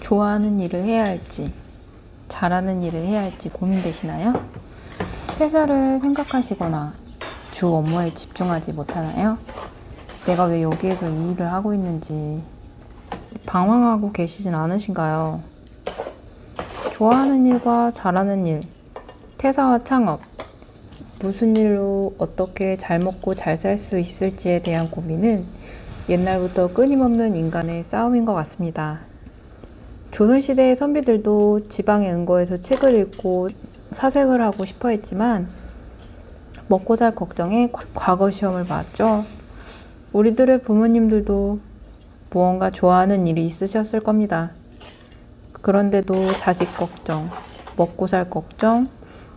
좋아하는 일을 해야 할지, 잘하는 일을 해야 할지 고민되시나요? 퇴사를 생각하시거나 주 업무에 집중하지 못하나요? 내가 왜 여기에서 이 일을 하고 있는지 방황하고 계시진 않으신가요? 좋아하는 일과 잘하는 일, 퇴사와 창업, 무슨 일로 어떻게 잘 먹고 잘 살 수 있을지에 대한 고민은 옛날부터 끊임없는 인간의 싸움인 것 같습니다. 조선시대의 선비들도 지방의 은거에서 책을 읽고 사색을 하고 싶어 했지만 먹고 살 걱정에 과거 시험을 봤죠. 우리들의 부모님들도 무언가 좋아하는 일이 있으셨을 겁니다. 그런데도 자식 걱정, 먹고 살 걱정,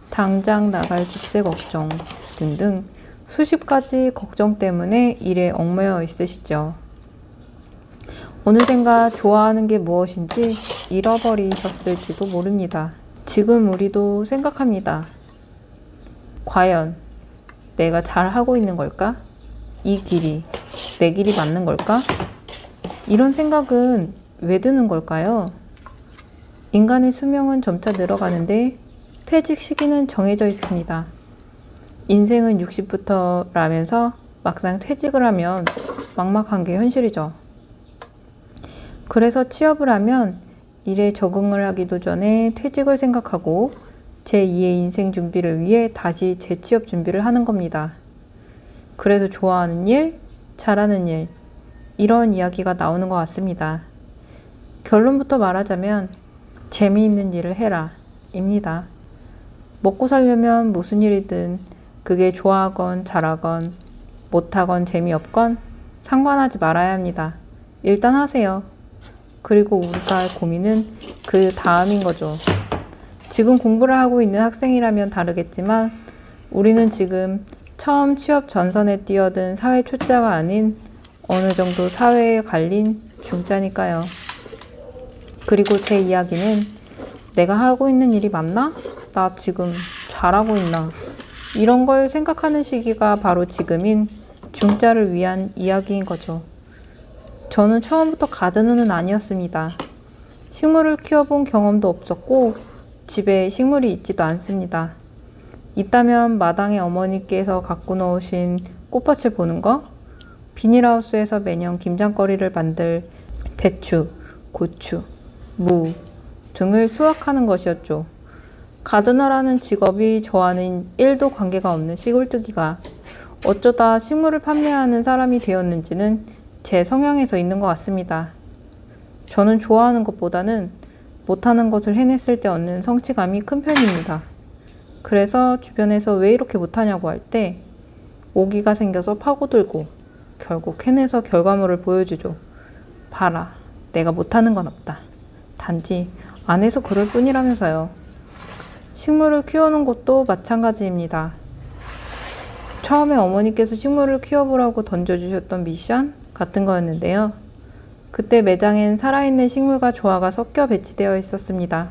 당장 나갈 집세 걱정 등등 수십 가지 걱정 때문에 일에 얽매여 있으시죠. 어느샌가 좋아하는 게 무엇인지 잃어버리셨을지도 모릅니다. 지금 우리도 생각합니다. 과연 내가 잘하고 있는 걸까? 이 길이 내 길이 맞는 걸까? 이런 생각은 왜 드는 걸까요? 인간의 수명은 점차 늘어가는데 퇴직 시기는 정해져 있습니다. 인생은 60부터라면서 막상 퇴직을 하면 막막한 게 현실이죠. 그래서 취업을 하면 일에 적응을 하기도 전에 퇴직을 생각하고 제2의 인생 준비를 위해 다시 재취업 준비를 하는 겁니다. 그래서 좋아하는 일, 잘하는 일, 이런 이야기가 나오는 것 같습니다. 결론부터 말하자면 재미있는 일을 해라 입니다. 먹고 살려면 무슨 일이든 그게 좋아하건 잘하건 못하건 재미없건 상관하지 말아야 합니다. 일단 하세요. 그리고 우리가 할 고민은 그 다음인 거죠. 지금 공부를 하고 있는 학생이라면 다르겠지만 우리는 지금 처음 취업 전선에 뛰어든 사회 초짜가 아닌 어느 정도 사회에 갈린 중짜니까요. 그리고 제 이야기는 내가 하고 있는 일이 맞나? 나 지금 잘하고 있나? 이런 걸 생각하는 시기가 바로 지금인 중짜를 위한 이야기인 거죠. 저는 처음부터 가드너는 아니었습니다. 식물을 키워본 경험도 없었고 집에 식물이 있지도 않습니다. 있다면 마당에 어머니께서 갖고 놓으신 꽃밭을 보는 거, 비닐하우스에서 매년 김장거리를 만들 배추, 고추, 무 등을 수확하는 것이었죠. 가드너라는 직업이 저와는 1도 관계가 없는 시골뜨기가 어쩌다 식물을 판매하는 사람이 되었는지는 제 성향에서 있는 것 같습니다. 저는 좋아하는 것보다는 못하는 것을 해냈을 때 얻는 성취감이 큰 편입니다. 그래서 주변에서 왜 이렇게 못하냐고 할 때 오기가 생겨서 파고들고 결국 해내서 결과물을 보여주죠. 봐라, 내가 못하는 건 없다. 단지 안 해서 그럴 뿐이라면서요. 식물을 키우는 것도 마찬가지입니다. 처음에 어머니께서 식물을 키워보라고 던져주셨던 미션 같은 거였는데요. 그때 매장엔 살아있는 식물과 조화가 섞여 배치되어 있었습니다.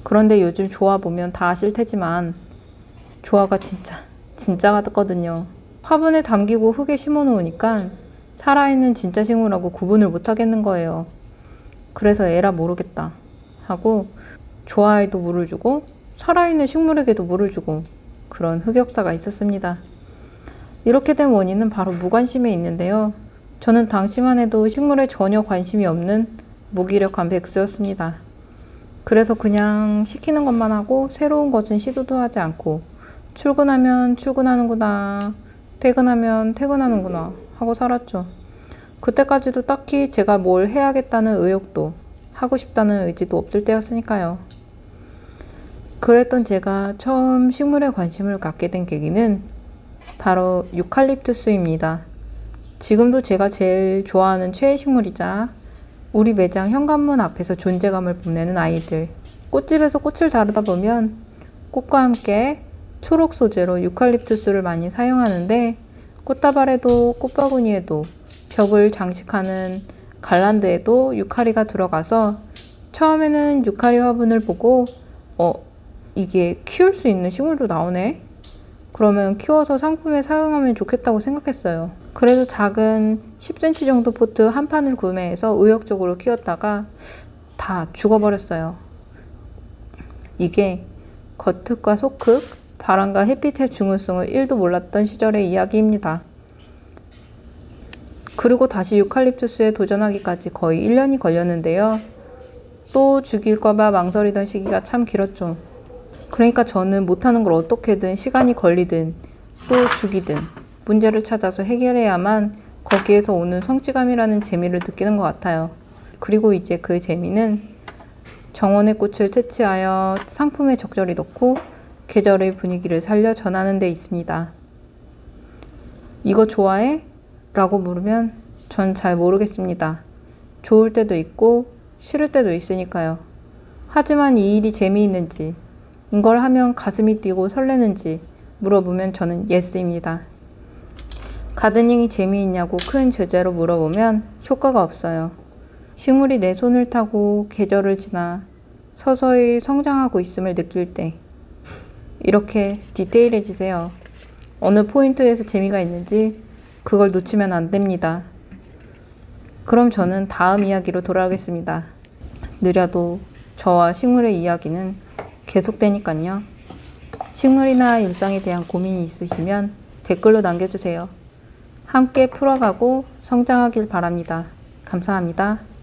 그런데 요즘 조화 보면 다 아실 테지만 조화가 진짜 같거든요. 화분에 담기고 흙에 심어 놓으니까 살아있는 진짜 식물하고 구분을 못 하겠는 거예요. 그래서 에라 모르겠다 하고 조화에도 물을 주고 살아있는 식물에게도 물을 주고 그런 흑역사가 있었습니다. 이렇게 된 원인은 바로 무관심에 있는데요. 저는 당시만 해도 식물에 전혀 관심이 없는 무기력한 백수였습니다. 그래서 그냥 시키는 것만 하고 새로운 것은 시도도 하지 않고 출근하면 출근하는구나, 퇴근하면 퇴근하는구나 하고 살았죠. 그때까지도 딱히 제가 뭘 해야겠다는 의욕도 하고 싶다는 의지도 없을 때였으니까요. 그랬던 제가 처음 식물에 관심을 갖게 된 계기는 바로 유칼립투스입니다. 지금도 제가 제일 좋아하는 최애 식물이자 우리 매장 현관문 앞에서 존재감을 뽐내는 아이들. 꽃집에서 꽃을 다루다 보면 꽃과 함께 초록 소재로 유칼립투스를 많이 사용하는데 꽃다발에도 꽃바구니에도 벽을 장식하는 갈란드에도 유카리가 들어가서 처음에는 유카리 화분을 보고 이게 키울 수 있는 식물도 나오네? 그러면 키워서 상품에 사용하면 좋겠다고 생각했어요. 그래서 작은 10cm 정도 포트 한 판을 구매해서 의욕적으로 키웠다가 다 죽어버렸어요. 이게 겉흙과 속흙, 바람과 햇빛의 중요성을 1도 몰랐던 시절의 이야기입니다. 그리고 다시 유칼립투스에 도전하기까지 거의 1년이 걸렸는데요. 또 죽일까봐 망설이던 시기가 참 길었죠. 그러니까 저는 못하는 걸 어떻게든 시간이 걸리든 또 죽이든 문제를 찾아서 해결해야만 거기에서 오는 성취감이라는 재미를 느끼는 것 같아요. 그리고 이제 그 재미는 정원의 꽃을 채취하여 상품에 적절히 넣고 계절의 분위기를 살려 전하는 데 있습니다. 이거 좋아해? 라고 물으면 전 잘 모르겠습니다. 좋을 때도 있고 싫을 때도 있으니까요. 하지만 이 일이 재미있는지, 이걸 하면 가슴이 뛰고 설레는지 물어보면 저는 예스입니다. 가드닝이 재미있냐고 큰 제재로 물어보면 효과가 없어요. 식물이 내 손을 타고 계절을 지나 서서히 성장하고 있음을 느낄 때 이렇게 디테일해지세요. 어느 포인트에서 재미가 있는지 그걸 놓치면 안 됩니다. 그럼 저는 다음 이야기로 돌아가겠습니다. 느려도 저와 식물의 이야기는 계속되니까요. 식물이나 일상에 대한 고민이 있으시면 댓글로 남겨주세요. 함께 풀어가고 성장하길 바랍니다. 감사합니다.